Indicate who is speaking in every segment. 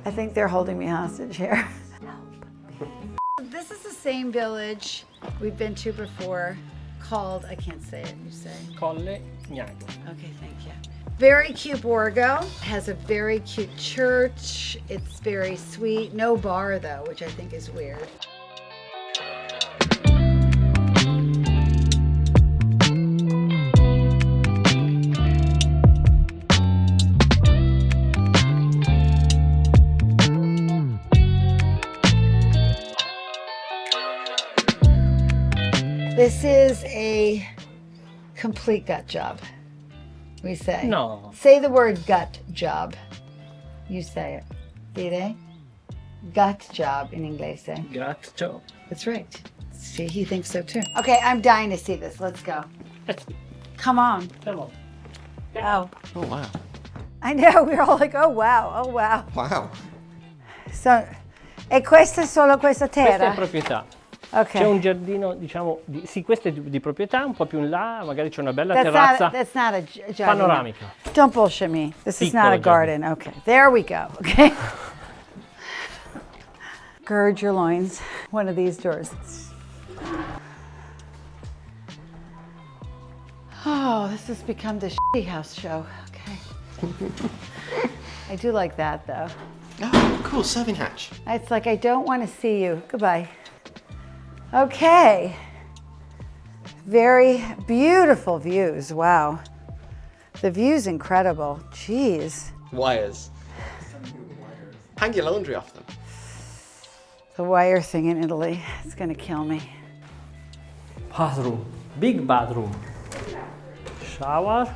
Speaker 1: I think they're holding me hostage here. This is the same village we've been to before called, I can't say it, you say?
Speaker 2: Collegnago.
Speaker 1: Okay, thank you. Very cute Borgo, has a very cute church. It's very sweet. No bar though, which I think is weird. This is a complete gut job, we say.
Speaker 2: No.
Speaker 1: Say the word gut job. You say it. Dire? Gut job in English.
Speaker 2: Grazie.
Speaker 1: That's right. See, he thinks so too. Okay, I'm dying to see this. Let's go. Come on.
Speaker 2: Come on.
Speaker 1: Oh.
Speaker 3: Oh, wow.
Speaker 1: I know, we're all like, oh wow, oh wow.
Speaker 3: Wow.
Speaker 1: So, e questa è solo questa
Speaker 2: Questa è
Speaker 1: terra?
Speaker 2: proprietà.
Speaker 1: Okay.
Speaker 2: C'è un giardino, diciamo, sì, questo è di proprietà, un po' più in là, magari c'è una bella
Speaker 1: That's
Speaker 2: terrazza
Speaker 1: that's not a garden.
Speaker 2: panoramica.
Speaker 1: Don't bullshit me. This is not a
Speaker 2: Piccolo
Speaker 1: garden. Okay, there we go. Okay. Gird your loins. One of these doors. Oh, this has become the shitty house show. Okay. I do like that though.
Speaker 3: Oh, cool, serving hatch.
Speaker 1: It's like I don't want to see you. Goodbye. Okay. Very beautiful views. Wow. The view's incredible. Jeez.
Speaker 3: Wires. Hang your laundry off them.
Speaker 1: The wire thing in Italy. It's going to kill me.
Speaker 2: Bathroom, big bathroom. Shower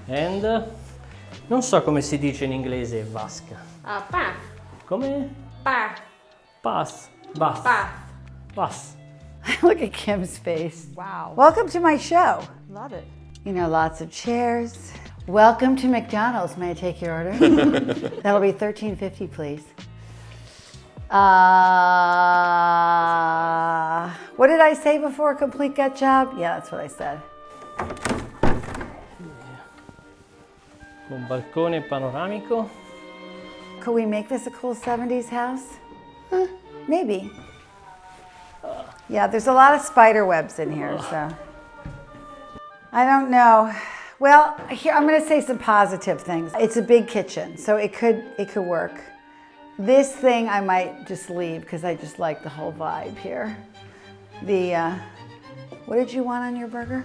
Speaker 2: and non so come si dice in inglese vasca.
Speaker 4: Bath.
Speaker 2: Come?
Speaker 4: Bath.
Speaker 2: Bath. Bath.
Speaker 4: Bath.
Speaker 2: Bath.
Speaker 1: Look at Kim's face.
Speaker 4: Wow.
Speaker 1: Welcome to my show.
Speaker 4: Love it.
Speaker 1: You know, lots of chairs. Welcome to McDonald's. May I take your order? That'll be $13.50, please. What did I say before? Complete gut job? Yeah, that's what I said.
Speaker 2: Un balcone panoramico.
Speaker 1: Could we make this a cool 70s house? Maybe. Yeah, there's a lot of spider webs in here, so. I don't know. Well, here I'm gonna say some positive things. It's a big kitchen, so it could work. This thing I might just leave because I just like the whole vibe here. What did you want on your burger?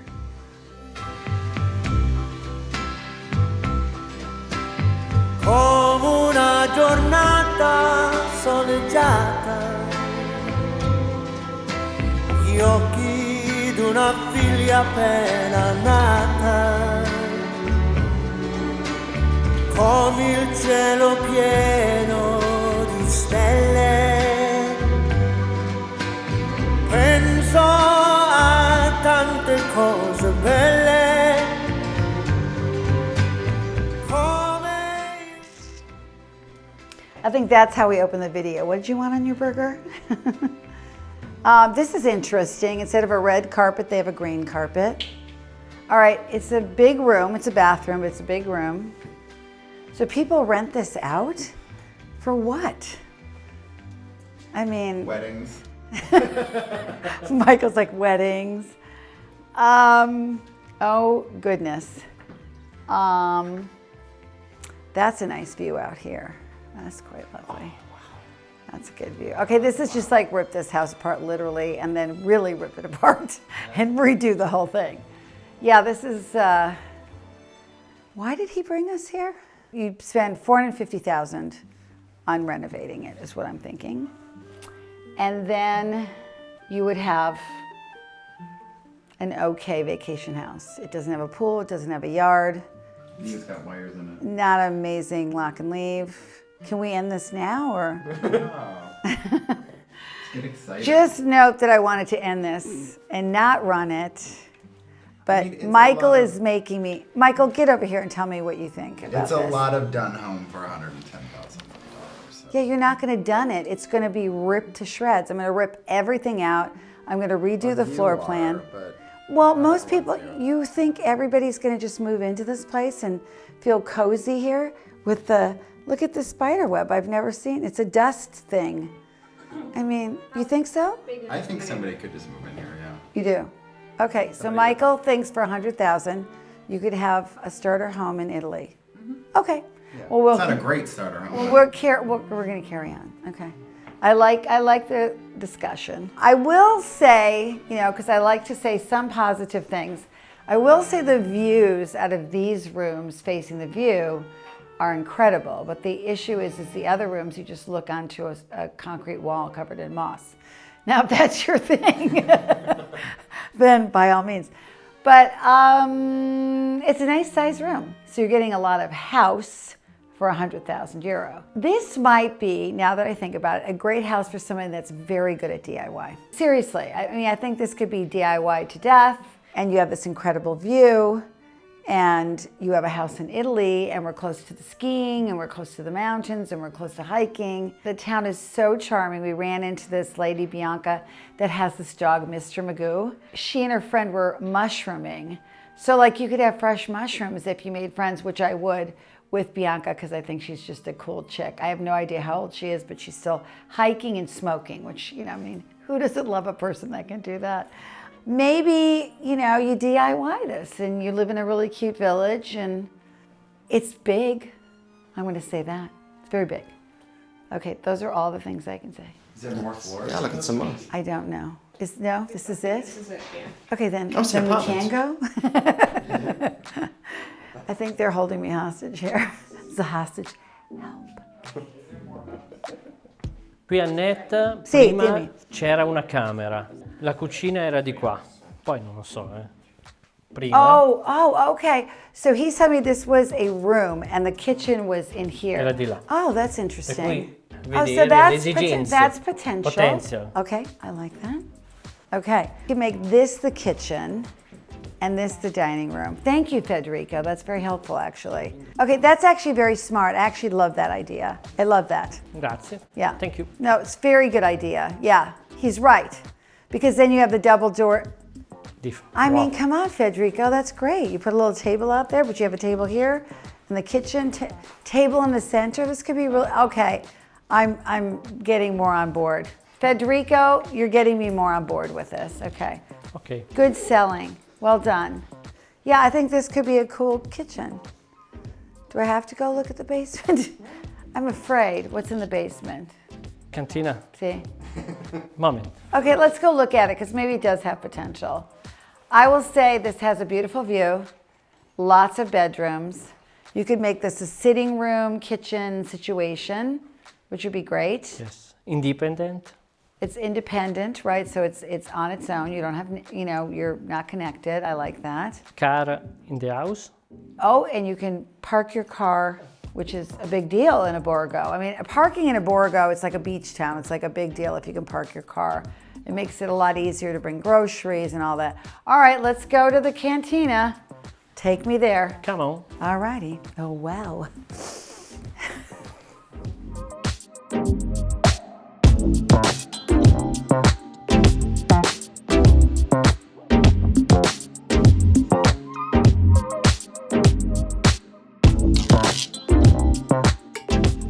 Speaker 5: Come una giornata soleggiata, gli occhi d'una figlia appena nata, come il cielo pieno di stelle, penso a tante cose belle.
Speaker 1: I think that's how we open the video. What did you want on your burger? This is interesting. Instead of a red carpet, they have a green carpet. All right, it's a big room. It's a bathroom, but it's a big room. So people rent this out? For what? I mean...
Speaker 3: Weddings.
Speaker 1: Michael's like, weddings. Oh, goodness. That's a nice view out here. That's quite lovely. Oh, wow. That's a good view. Okay, this is just like rip this house apart literally and then really rip it apart and redo the whole thing. Yeah, this is, why did he bring us here? You'd spend $450,000 on renovating it is what I'm thinking. And then you would have an okay vacation house. It doesn't have a pool, it doesn't have a yard.
Speaker 3: It's got wires in it.
Speaker 1: Not amazing lock and leave. Can we end this now or?
Speaker 3: Get excited.
Speaker 1: Just note that I wanted to end this and not run it. But
Speaker 3: I mean,
Speaker 1: Michael is making me, Michael, get over here and tell me what you think about
Speaker 3: It's
Speaker 1: this.
Speaker 3: a lot of done home for $110,000. So.
Speaker 1: Yeah, you're not gonna done it. It's gonna be ripped to shreds. I'm gonna rip everything out. I'm gonna redo the floor plan. Well, most people, you think everybody's gonna just move into this place and feel cozy here with the Look at this spider web. I've never seen. It's a dust thing. I mean, you think so?
Speaker 3: I think somebody could just move in here, yeah.
Speaker 1: You do? Okay, so Michael thinks for 100,000, you could have a starter home in Italy. Okay.
Speaker 3: Yeah.
Speaker 1: Well,
Speaker 3: It's not a great starter home.
Speaker 1: Well,
Speaker 3: but-
Speaker 1: we're going to carry on. Okay. I like the discussion. I will say, because I like to say some positive things. I will say the views out of these rooms facing the view are incredible. But the issue is the other rooms you just look onto a concrete wall covered in moss. Now, if that's your thing, then by all means. But it's a nice size room. So you're getting a lot of house for 100,000 euro. This might be, now that I think about it, a great house for somebody that's very good at DIY. Seriously, I think this could be DIY to death, and you have this incredible view, and you have a house in Italy, and we're close to the skiing, and we're close to the mountains, and we're close to hiking. The town is so charming. We ran into this lady, Bianca, that has this dog, Mr. Magoo. She and her friend were mushrooming. So like you could have fresh mushrooms if you made friends, which I would, with Bianca, because I think she's just a cool chick. I have no idea how old she is, but she's still hiking and smoking, which, who doesn't love a person that can do that? Maybe, you DIY this and you live in a really cute village and it's big. I'm going to say that. It's very big. Okay, those are all the things I can say.
Speaker 3: Is there more floors?
Speaker 4: Yeah, look at some more.
Speaker 1: I don't know. This is it?
Speaker 6: This is it, yeah.
Speaker 1: Okay, then,
Speaker 4: Oh, it's
Speaker 1: then we
Speaker 4: apartments.
Speaker 1: can go. I think they're holding me hostage here. It's a hostage. Help.
Speaker 2: Qui a net
Speaker 1: Sì,
Speaker 2: prima
Speaker 1: dimmi.
Speaker 2: c'era una camera, la cucina era di qua, poi non lo so, prima.
Speaker 1: Oh, okay. So he told me this was a room and the kitchen was in here.
Speaker 2: Era di là.
Speaker 1: Oh, that's
Speaker 2: E
Speaker 1: interesting.
Speaker 2: qui
Speaker 1: Oh,
Speaker 2: vedere
Speaker 1: so
Speaker 2: le esigenze,
Speaker 1: that's potential.
Speaker 2: potential.
Speaker 1: Okay, I like that. Okay, you can make this the kitchen and this the dining room. Thank you, Federico. That's very helpful, actually. Okay, that's actually very smart. I actually love that idea. I love that.
Speaker 2: Grazie.
Speaker 1: Yeah.
Speaker 2: Thank you.
Speaker 1: No, it's a very good idea. Yeah, he's right. Because then you have the double door. I mean, come on, Federico, that's great. You put a little table out there, but you have a table here, and the kitchen table in the center. This could be really, okay. I'm getting more on board. Federico, you're getting me more on board with this. Okay.
Speaker 2: Okay.
Speaker 1: Good selling. Well done. Yeah, I think this could be a cool kitchen. Do I have to go look at the basement? I'm afraid. What's in the basement?
Speaker 2: Cantina.
Speaker 1: See?
Speaker 2: Moment.
Speaker 1: Okay, let's go look at it because maybe it does have potential. I will say this has a beautiful view, lots of bedrooms. You could make this a sitting room, kitchen situation, which would be great.
Speaker 2: Yes. Independent.
Speaker 1: It's independent, right? So it's on its own. You don't have, you're not connected. I like that.
Speaker 2: Car in the house.
Speaker 1: Oh, and you can park your car, which is a big deal in Borgo. I mean, parking in Borgo, it's like a beach town. It's like a big deal if you can park your car. It makes it a lot easier to bring groceries and all that. All right, let's go to the cantina. Take me there.
Speaker 2: Come on.
Speaker 1: All righty. Oh, wow.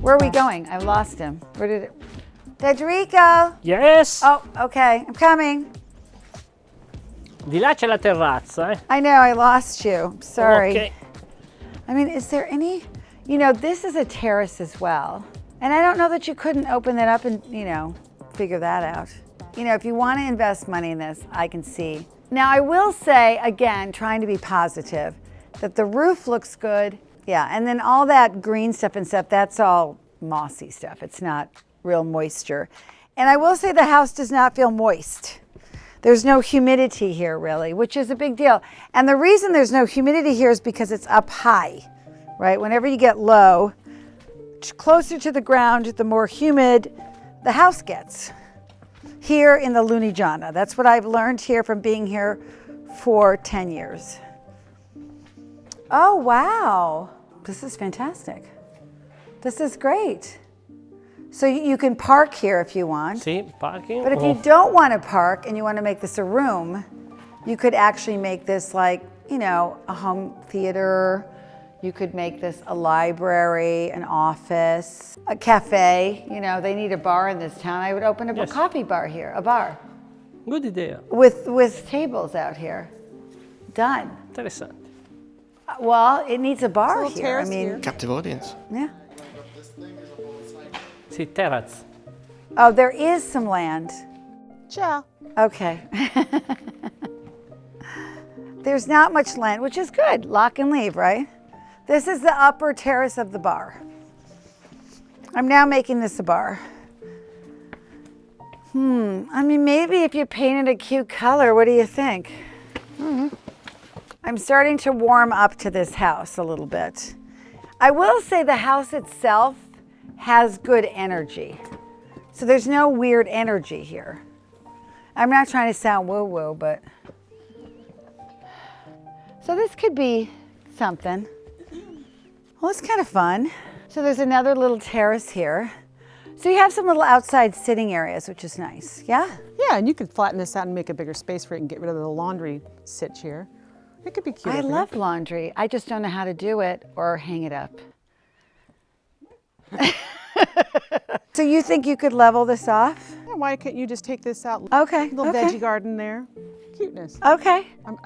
Speaker 1: Where are we going? I lost him. Where did it? Federico!
Speaker 2: Yes!
Speaker 1: Oh, okay. I'm coming.
Speaker 2: Di là c'è la terrazza, eh?
Speaker 1: I know, I lost you. I'm sorry.
Speaker 2: Okay.
Speaker 1: I mean, is there any, this is a terrace as well. And I don't know that you couldn't open that up and, figure that out. If you want to invest money in this, I can see. Now, I will say, again, trying to be positive, that the roof looks good. Yeah, and then all that green stuff and stuff, that's all mossy stuff. It's not real moisture. And I will say the house does not feel moist. There's no humidity here, really, which is a big deal. And the reason there's no humidity here is because it's up high, right? Whenever you get low, closer to the ground, the more humid the house gets. Here in the Lunigiana. That's what I've learned here from being here for 10 years. Oh, wow. This is fantastic. This is great. So you can park here if you want.
Speaker 2: Sì, parking.
Speaker 1: But if you don't want to park and you want to make this a room, you could actually make this like, a home theater. You could make this a library, an office, a cafe. You know, they need a bar in this town. I would open up
Speaker 2: Yes.
Speaker 1: a coffee bar here, a bar,
Speaker 2: Good idea.
Speaker 1: with tables out here. Done.
Speaker 2: Interessante.
Speaker 1: Well, it needs a bar
Speaker 4: There's a little
Speaker 1: here. I
Speaker 4: terrace
Speaker 1: mean,
Speaker 4: here.
Speaker 3: Captive audience.
Speaker 1: yeah.
Speaker 2: Sì, Terrace.
Speaker 1: Oh, there is some land.
Speaker 4: Ciao.
Speaker 1: Okay. There's not much land, which is good. Lock and leave, right? This is the upper terrace of the bar. I'm now making this a bar. I mean, maybe if you painted a cute color, what do you think? I'm starting to warm up to this house a little bit. I will say the house itself has good energy. So there's no weird energy here. I'm not trying to sound woo-woo, but... So this could be something. Well, it's kind of fun. So there's another little terrace here. So you have some little outside sitting areas, which is nice, yeah?
Speaker 4: Yeah, and you could flatten this out and make a bigger space for it and get rid of the laundry sitch here. It could be cute.
Speaker 1: I
Speaker 4: over
Speaker 1: love
Speaker 4: here.
Speaker 1: laundry. I just don't know how to do it or hang it up. So you think you could level this off?
Speaker 4: Yeah, why can't you just take this out?
Speaker 1: Okay,
Speaker 4: Little
Speaker 1: okay.
Speaker 4: veggie garden there. Cuteness.
Speaker 1: Okay.
Speaker 4: I'm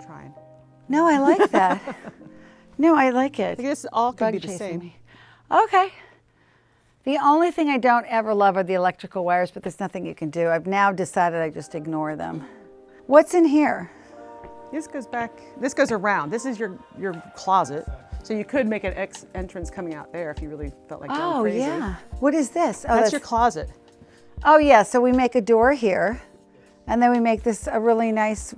Speaker 4: trying.
Speaker 1: No, I like that. No, I like it.
Speaker 4: I guess all could
Speaker 1: Bug
Speaker 4: be the
Speaker 1: chasing
Speaker 4: same.
Speaker 1: me. Okay. The only thing I don't ever love are the electrical wires, but there's nothing you can do. I've now decided I just ignore them. What's in here?
Speaker 4: This goes back. This goes around. This is your closet. So you could make an entrance coming out there if you really felt like going
Speaker 1: Oh,
Speaker 4: crazy.
Speaker 1: yeah. What is this? Oh,
Speaker 4: That's your closet.
Speaker 1: Oh, yeah. So we make a door here, and then we make this a really nice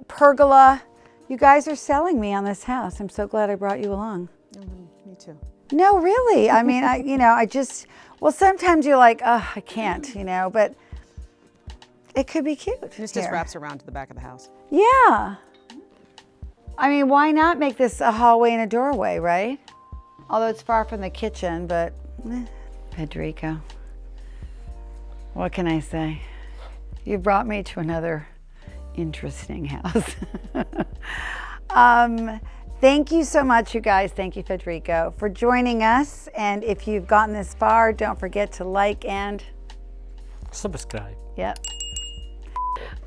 Speaker 1: pergola. You guys are selling me on this house. I'm so glad I brought you along.
Speaker 4: Me too.
Speaker 1: No, really. I mean, well, sometimes you're like, oh, I can't, but it could be cute.
Speaker 4: This just
Speaker 1: here.
Speaker 4: wraps around to the back of the house.
Speaker 1: Yeah. I mean, why not make this a hallway and a doorway, right? Although it's far from the kitchen, but Federico, what can I say? You brought me to another interesting house. Thank you so much, you guys. Thank you, Federico, for joining us. And if you've gotten this far, don't forget to like and...
Speaker 2: Subscribe.
Speaker 1: Yep.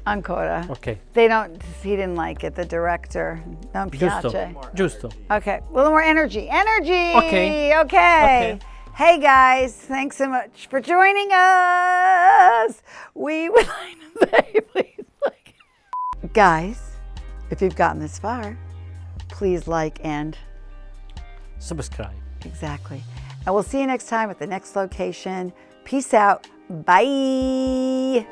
Speaker 1: Ancora.
Speaker 2: Ok.
Speaker 1: He didn't like it, the director. Non
Speaker 2: Giusto.
Speaker 1: piace.
Speaker 2: Giusto.
Speaker 1: Okay, a little more energy. Energy!
Speaker 2: Okay.
Speaker 1: Okay. Hey guys, thanks so much for joining us. We would like to say, please like. Guys, if you've gotten this far, please like and.
Speaker 2: Subscribe.
Speaker 1: Exactly. And we'll see you next time at the next location. Peace out. Bye.